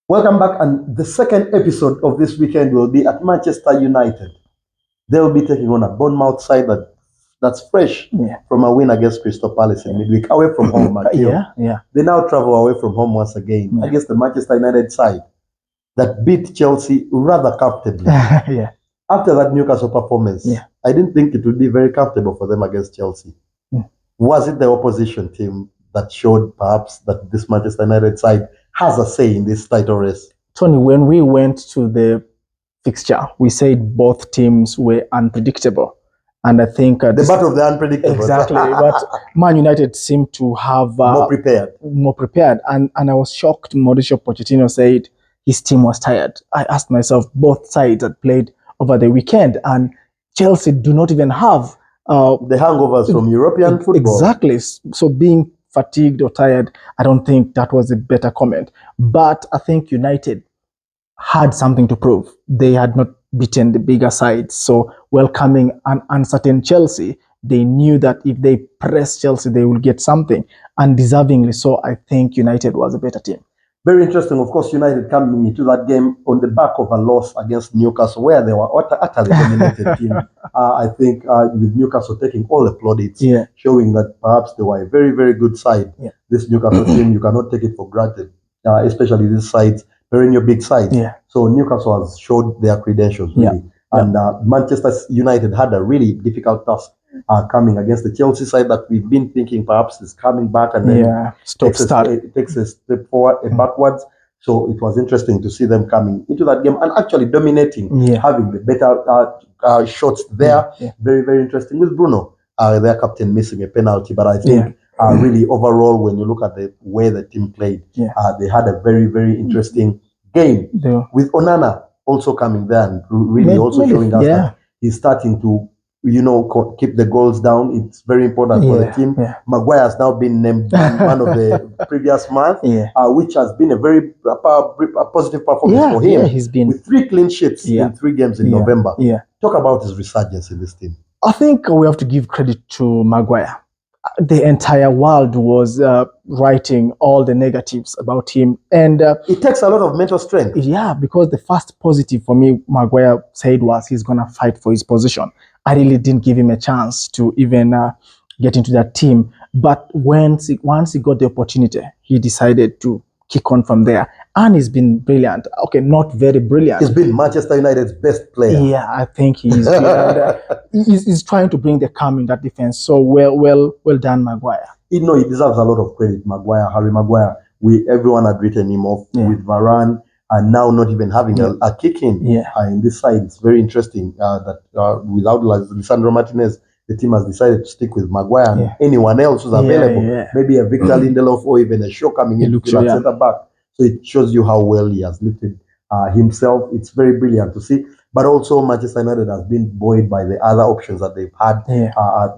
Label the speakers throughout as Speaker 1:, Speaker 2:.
Speaker 1: Welcome back, and the second episode of this weekend will be at Manchester United. They'll be taking on a Bournemouth side that's fresh from a win against Crystal Palace in midweek, away from home. They now travel away from home once again against the Manchester United side that beat Chelsea rather comfortably. After that Newcastle performance, I didn't think it would be very comfortable for them against Chelsea. Was it the opposition team that showed perhaps that this Manchester United side has a say in this title race?
Speaker 2: Tony, when we went to the fixture, we said both teams were unpredictable. And I think
Speaker 1: the battle of the unpredictable.
Speaker 2: Exactly. But Man United seemed to have
Speaker 1: more prepared.
Speaker 2: And I was shocked. Mauricio Pochettino said his team was tired. I asked myself, both sides had played over the weekend, and Chelsea do not even have
Speaker 1: the hangovers from European football.
Speaker 2: Exactly. So being fatigued or tired, I don't think that was a better comment. But I think United had something to prove. They had not beaten the bigger sides. So welcoming an uncertain Chelsea, they knew that if they press Chelsea, they will get something. And deservingly so, I think United was a better team.
Speaker 1: Very interesting. Of course, United coming into that game on the back of a loss against Newcastle, where they were utterly dominated team. I think with Newcastle taking all the plaudits, showing that perhaps they were a very, very good side. This Newcastle team, you cannot take it for granted, especially these sides, perennial big sides. So Newcastle has showed their credentials, really. And Manchester United had a really difficult task coming against the Chelsea side that we've been thinking perhaps is coming back and then takes a step forward and backwards. So it was interesting to see them coming into that game and actually dominating, having the better shots there. Very, very interesting with Bruno, their captain, missing a penalty. But I think really overall, when you look at the way the team played, they had a very, very interesting game with Onana also coming there and really showing us that he's starting to keep the goals down. It's very important for the team. Maguire has now been named one of the previous month, which has been a very positive performance for him.
Speaker 2: He's been
Speaker 1: with 3 clean sheets in 3 games in November. Talk about his resurgence in this team.
Speaker 2: I think we have to give credit to Maguire. The entire world was writing all the negatives about him, and
Speaker 1: it takes a lot of mental strength.
Speaker 2: Because the first positive for me, Maguire said, was he's gonna fight for his position. I really didn't give him a chance to even get into that team. But once he got the opportunity, he decided to kick on from there. And he's been brilliant. Okay, not very brilliant.
Speaker 1: He's been Manchester United's best player.
Speaker 2: Yeah, I think he is. He's trying to bring the calm in that defense. So well done, Maguire.
Speaker 1: He deserves a lot of credit, Maguire, Harry Maguire. Everyone had written him off with Varane. And now not even having a kick in this side. It's very interesting that without Lisandro Martinez, the team has decided to stick with Maguire and anyone else who's available. Maybe a Victor Lindelof or even a Shaw coming in at centre back. So it shows you how well he has lifted himself. It's very brilliant to see. But also Manchester United has been buoyed by the other options that they've had.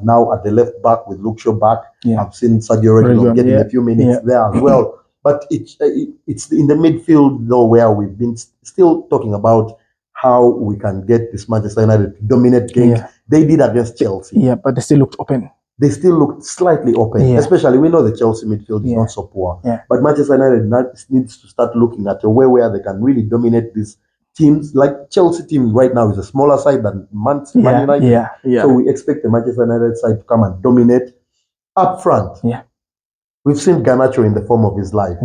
Speaker 1: Now at the left back with Luke Shaw back. I've seen Sergio Reguilon getting a few minutes there as well. But it's in the midfield, though, where we've been still talking about how we can get this Manchester United to dominate games. They did against Chelsea.
Speaker 2: But they still looked open.
Speaker 1: They still looked slightly open. Especially, we know the Chelsea midfield is not so poor. But Manchester United needs to start looking at a way where they can really dominate these teams. Like Chelsea team right now is a smaller side than Man United. So we expect the Manchester United side to come and dominate up front. We've seen Garnacho in the form of his life.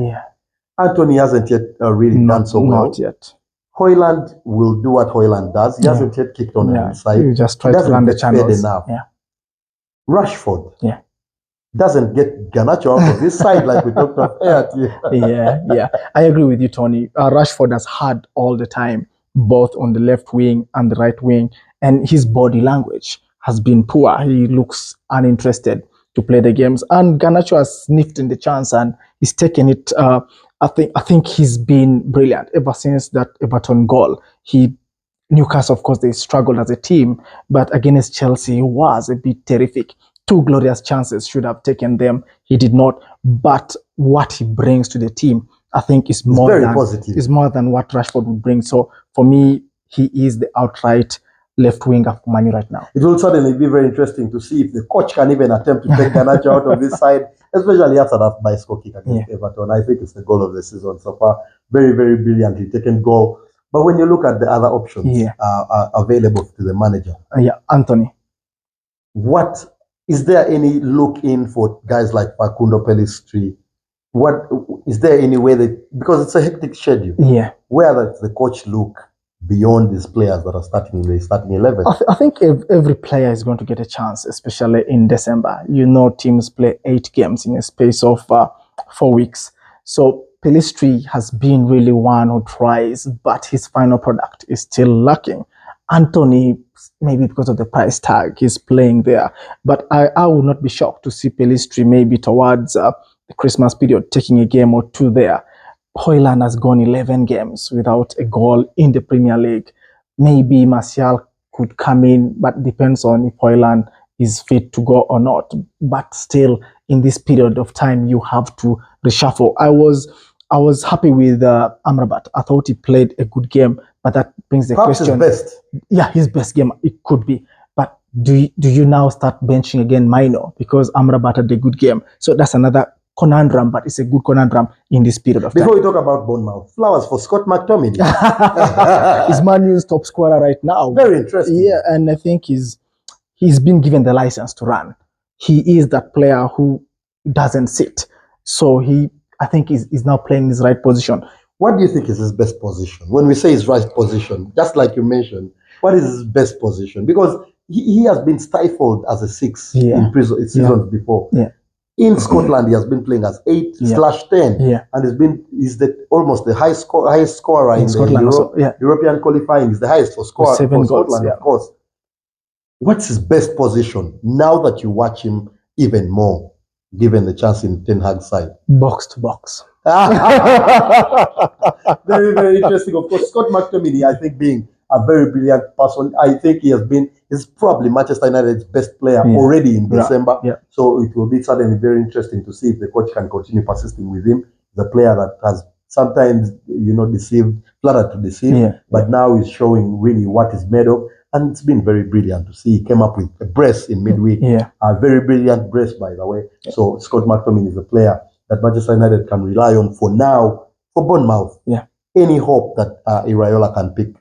Speaker 1: Anthony hasn't yet really done so well.
Speaker 2: Not yet.
Speaker 1: Højlund will do what Højlund does. He hasn't yet kicked on the inside.
Speaker 2: He just tries to run the channels.
Speaker 1: Enough. Rashford doesn't get Garnacho out of his side like we talked about earlier.
Speaker 2: I agree with you, Tony. Rashford has had all the time, both on the left wing and the right wing, and his body language has been poor. He looks uninterested to play the games, and Garnacho has sniffed in the chance and he's taken it. I think he's been brilliant ever since that Everton goal. Newcastle, of course, they struggled as a team, but against Chelsea, he was a bit terrific. 2 glorious chances, should have taken them. He did not. But what he brings to the team, I think, is more than what Rashford would bring. So for me, he is the outright left winger for Man U right now.
Speaker 1: It will certainly be very interesting to see if the coach can even attempt to take Garnacho out of this side, especially after that bicycle kick against Everton. I think it's the goal of the season so far. Very, very brilliantly taken goal. But when you look at the other options available to the manager,
Speaker 2: Anthony,
Speaker 1: what is there any look in for guys like Facundo Pellistri? What is there any way that, because it's a hectic schedule, where does the coach look beyond these players that are starting in the starting 11?
Speaker 2: I think every player is going to get a chance, especially in December. You know, teams play 8 games in a space of 4 weeks. So Pellistri has been really one who tries, but his final product is still lacking. Anthony, maybe because of the price tag, he's playing there. But I would not be shocked to see Pellistri maybe towards the Christmas period taking a game or 2 there. Højlund has gone 11 games without a goal in the Premier League. Maybe Martial could come in, but depends on if Højlund is fit to go or not. But still, in this period of time, you have to reshuffle. I was happy with Amrabat. I thought he played a good game, but that brings the question.
Speaker 1: His best.
Speaker 2: Yeah, his best game. It could be. But do you now start benching again Maino because Amrabat had a good game? So that's another conundrum, but it's a good conundrum in this period of time.
Speaker 1: Before we talk about Bournemouth, flowers for Scott McTominay.
Speaker 2: He's Man U's top scorer right now.
Speaker 1: Very interesting.
Speaker 2: Yeah, and I think he's been given the license to run. He is that player who doesn't sit. So I think he's now playing his right position.
Speaker 1: What do you think is his best position? When we say his right position, just like you mentioned, what is his best position? Because he has been stifled as a 6 in seasons before.
Speaker 2: Yeah.
Speaker 1: In Scotland, he has been playing as 8/10, and he's almost the highest scorer in
Speaker 2: Scotland
Speaker 1: the European qualifying. He's the highest for scorer for Scotland, of course. What's his best position now that you watch him even more, given the chance in Ten Hag's side?
Speaker 2: Box to box.
Speaker 1: Very, very interesting. Of course, Scott McTominay, I think, being a very brilliant person, I think he's probably Manchester United's best player already in December. So it will be certainly very interesting to see if the coach can continue persisting with him. The player that has sometimes, flattered to deceive, but now he's showing really what he's made of. And it's been very brilliant to see. He came up with a brace in midweek. A very brilliant brace, by the way. So Scott McTominay is a player that Manchester United can rely on for now. For Bournemouth, any hope that Iraola can pick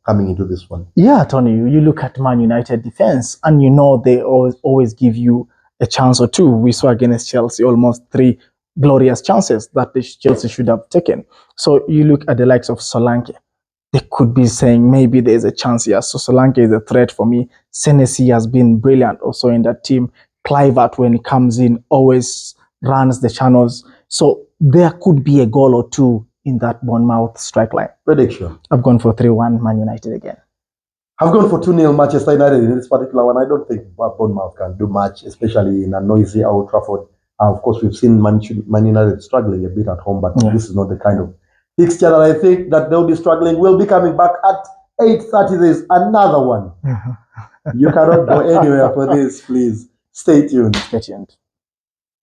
Speaker 1: coming into this one?
Speaker 2: Yeah, Tony, you look at Man United defense, and they always give you a chance or two. We saw against Chelsea almost 3 glorious chances that Chelsea should have taken. So you look at the likes of Solanke. They could be saying maybe there's a chance here. So Solanke is a threat for me. Senesi has been brilliant also in that team. Kluivert, when he comes in, always runs the channels. So there could be a goal or 2 in that Bournemouth strike line.
Speaker 1: Prediction?
Speaker 2: I've gone for 3-1 Man United again.
Speaker 1: I've gone for 2-0 Manchester United in this particular one. I don't think Bournemouth can do much, especially in a noisy Old Trafford. Of course, we've seen Man United struggling a bit at home, but this is not the kind of fixture that I think that they'll be struggling. We'll be coming back at 8:30. There's another one. You cannot go anywhere for this, please. Stay tuned.
Speaker 2: Stay tuned.